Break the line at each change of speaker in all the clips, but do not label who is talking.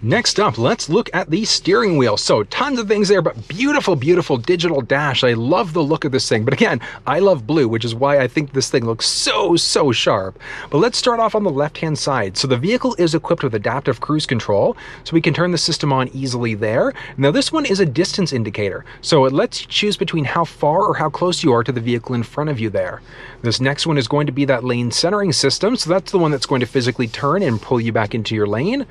Next up, let's look at the steering wheel. So tons of things there, but beautiful, beautiful digital dash. I love the look of this thing. But again, I love blue, which is why I think this thing looks so sharp. But let's start off on the left-hand side. So the vehicle is equipped with adaptive cruise control, so we can turn the system on easily there. Now this one is a distance indicator. So it lets you choose between how far or how close you are to the vehicle in front of you there. This next one is going to be that lane centering system. So that's the one that's going to physically turn and pull you back into your lane.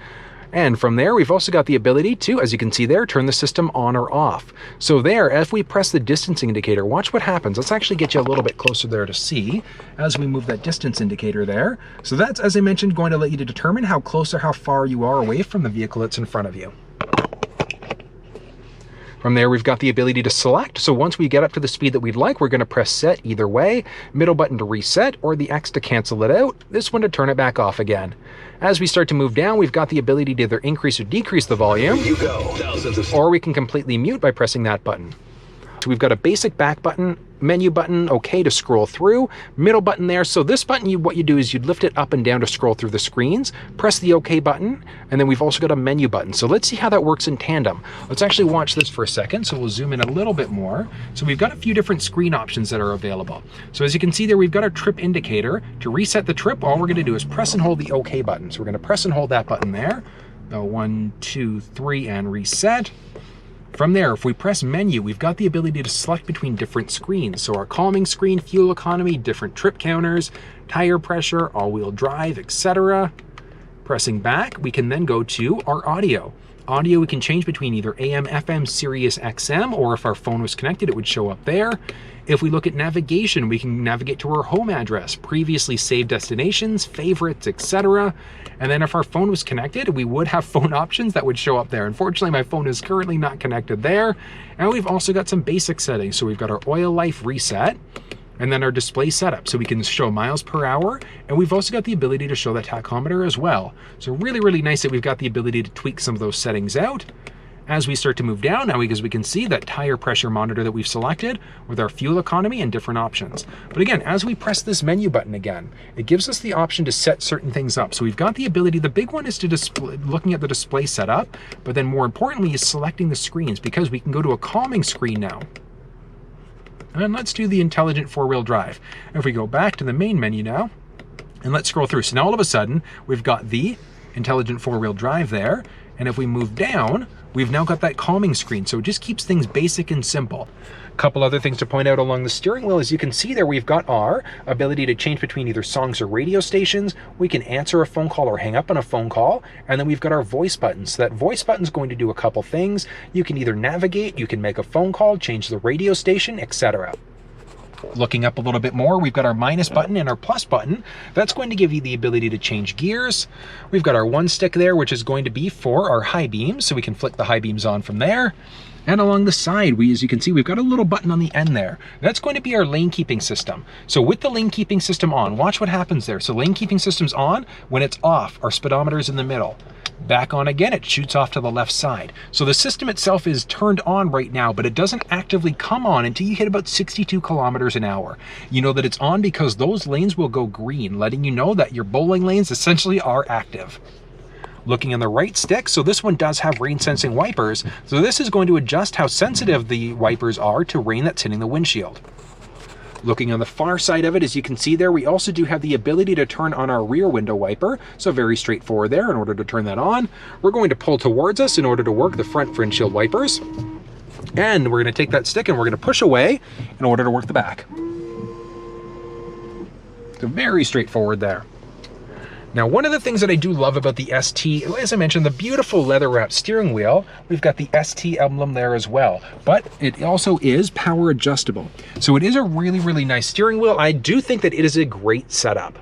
And from there, we've also got the ability to, as you can see there, turn the system on or off. So there, if we press the distance indicator, watch what happens. Let's actually get you a little bit closer there to see as we move that distance indicator there. So that's, as I mentioned, going to let you to determine how close or how far you are away from the vehicle that's in front of you. From there, we've got the ability to select. So once we get up to the speed that we'd like, we're going to press set either way, middle button to reset, or the X to cancel it out, this one to turn it back off again. As we start to move down, we've got the ability to either increase or decrease the volume, or we can completely mute by pressing that button. So we've got a basic back button, menu button, okay to scroll through, middle button there. So this button, what you do is you'd lift it up and down to scroll through the screens, press the okay button, and then we've also got a menu button. So let's see how that works in tandem. Let's actually watch this for a second. So we'll zoom in a little bit more. So we've got a few different screen options that are available. So as you can see there, we've got our trip indicator. To reset the trip, all we're going to do is press and hold the okay button. So we're going to press and hold that button there. 1, 2, 3, and reset. From there, if we press menu, we've got the ability to select between different screens. So our calming screen, fuel economy, different trip counters, tire pressure, all-wheel drive, etc. Pressing back, we can then go to our audio. Audio, we can change between either AM, FM, Sirius XM, or if our phone was connected, it would show up there. If we look at navigation, we can navigate to our home address, previously saved destinations, favorites, etc. And then if our phone was connected, we would have phone options that would show up there. Unfortunately, my phone is currently not connected there. And we've also got some basic settings. So we've got our oil life reset, and then our display setup. So we can show miles per hour, and we've also got the ability to show the tachometer as well. So really nice that we've got the ability to tweak some of those settings out. As we start to move down now, because we can see that tire pressure monitor that we've selected with our fuel economy and different options. But again, as we press this menu button again, it gives us the option to set certain things up. So we've got the ability, the big one is to display, looking at the display setup, but then more importantly is selecting the screens, because we can go to a calming screen now. And let's do the intelligent four-wheel drive. If we go back to the main menu now, and let's scroll through. So now all of a sudden, we've got the intelligent four-wheel drive there. And if we move down, we've now got that calming screen. So it just keeps things basic and simple. A couple other things to point out along the steering wheel. As you can see there, we've got our ability to change between either songs or radio stations. We can answer a phone call or hang up on a phone call. And then we've got our voice button. So that voice button is going to do a couple things. You can either navigate, you can make a phone call, change the radio station, etc. Looking up a little bit more, we've got our minus button and our plus button. That's going to give you the ability to change gears. We've got our one stick there, which is going to be for our high beams, so we can flick the high beams on from there. And along the side, as you can see, we've got a little button on the end there. That's going to be our lane keeping system. So with the lane keeping system on, watch what happens there. So lane keeping system's on. When it's off, our speedometer is in the middle. Back on again, it shoots off to the left side. So the system itself is turned on right now, but it doesn't actively come on until you hit about 62 kilometers an hour. You know that it's on because those lanes will go green, letting you know that your bowling lanes essentially are active. Looking on the right stick, so this one does have rain sensing wipers. So this is going to adjust how sensitive the wipers are to rain that's hitting the windshield. Looking on the far side of it, as you can see there, we also do have the ability to turn on our rear window wiper. So very straightforward there. In order to turn that on, we're going to pull towards us in order to work the front windshield wipers. And we're going to take that stick and we're going to push away in order to work the back. So very straightforward there. Now, one of the things that I do love about the ST, as I mentioned, the beautiful leather wrapped steering wheel, we've got the ST emblem there as well, but it also is power adjustable. So it is a really nice steering wheel. I do think that it is a great setup.